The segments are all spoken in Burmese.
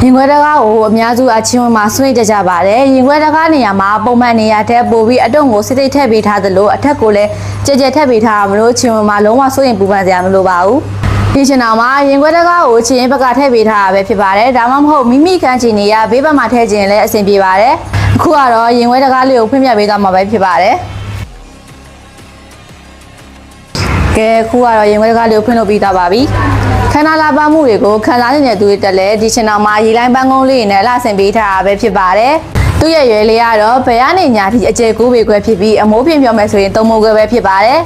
ရင်ခွဲတကားကိုအများစုအချင်းမှာဆွေးကြကြပါတယ်ရင်ခွဲတကားနေရာမှာပုံမှန်နေရာထက်ပိုပြီးအတုံးကိုစစ်စစ်ထည့်ပေးထားသလိုအထက်ကိုလည်းကြဲကြဲထည့်ပေးထားမလို့ချင်းမှာလုံးဝစိုးရင်ပူပန်စရာမလိုပါဘူးဒီချင်အောင်မှာရင်ခွဲတကားကိုချင်းဘက်ကထည့်ပေးထားတာပဲဖြစ်ပါတယ်ဒါမှမဟုတ်မိမိခန်းချင်နေရဘေးဘက်မှာထည့်ခြင်းလည်းအဆင်ပြေပါတယ်အခုကတော့ရင်ခွဲတကားလေးကိုဖွင့်ပြပေးသွားမှာပဲဖြစ်ပါတယ်ကဲခုကတော့ရင်ခွဲတကားလေးကိုဖွင့်လုပ်ပြီးသွားပါပြီခန္ဓာလာပါမှုတွေကိုခံစားနေတဲ့သူတွေတက်လဲဒီချင်အောင်မှာရေလိုင်းပန်းကုန်းလေးနဲ့လှဆင်ပေးထားတာပဲဖြစ်ပါတယ်သူ့ရဲ့ရွယ်လေးကတော့ဘယ်ကနေညာထိအကျယ်9ပေခွဲဖြစ်ပြီးအမိုးပြင်ပြောမယ်ဆိုရင်3မိုးခွဲပဲဖြစ်ပါတယ်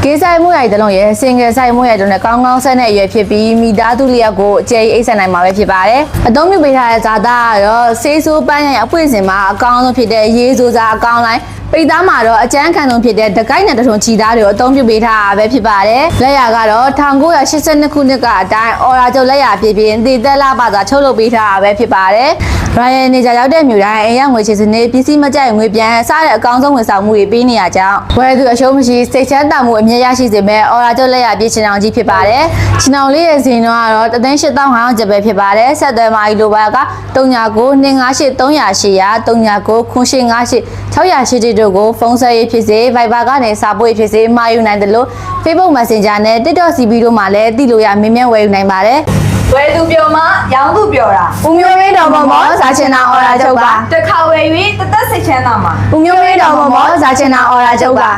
ကေးဆိုင်မှုရိုက်တလုံးရဲ့စင်ငယ်ဆိုင်မှုရိုက်တလုံးနဲ့ကောင်းကောင်းဆက်နဲ့အရွယ်ဖြစ်ပြီးမိသားစုလေးယောက်ကိုအကျယ်အိတ်ဆက်နိုင်မှာပဲဖြစ်ပါတယ်အသုံးပြုပေးထားတဲ့ဇာတာကတော့ဆေးဆိုးပန်းရိုင်အပွင့်စင်မှာအကောင်းဆုံးဖြစ်တဲ့ရေးစိုးစားအကောင်းလိုက်ပိတ်သားမှာတော့အကျန်းခံဆုံးဖြစ်တဲ့တကိုက်နဲ့တထုံချီသားတွေကိုအသုံးပြုပေးထားတာပဲဖြစ်ပါတယ်လက်ရကတော့1982ခုနှစ်ကအတိုင်းအော်ရာကျုပ်လက်ရဖြစ်ပြီးအသေးသက်လာပါသာချုပ်လုပ်ပေးထားတာပဲဖြစ်ပါတယ်ရိုင်ယယ်နေကြရောက်တဲ့မြို့တိုင်းအိမ်ရောက်ငွေချေစနစ်ပစ္စည်းမကြိုက်ငွေပြန်စားတဲ့အကောင်းဆုံးဝန်ဆောင်မှုတွေပေးနေရကြောင်းဝယ်သူအရှုံးမရှိစိတ်ချမ်းသာမှုအမြဲရရှိစေမဲ့အော်ရာကျုပ်လက်ရပြည်ချင်အောင်ကြီးဖြစ်ပါတယ်ချင်အောင်လေးရဲ့ဇင်တော့1,800,000ကျပ်ပဲဖြစ်ပါတယ်ဆက်သွယ်မာကြီးလိုပါက39925838 399358 688တို့ကိုဖုန်းဆက်ရေးဖြစ်စေ Viber ကနေစာပို့ရေးဖြစ်စေမှာယူနိုင်တယ်လို့ Facebook Messenger နဲ့ TikTok CB တို့မှာလည်းသိလို့ရမင်းမြတ်ဝယ်ယူနိုင်ပါတယ်ဝယ်သူပြောမှရောင်းသူပြောတာ ဦးမျိုးမင်းတော်မောမောဇာချင်တာအော်ရာချုပ်ပါ တစ်ခါဝယ်၍တသက်စိတ်ချမ်းသာမှာ ဦးမျိုးမင်းတော်မောမောဇာချင်တာအော်ရာချုပ်ပါ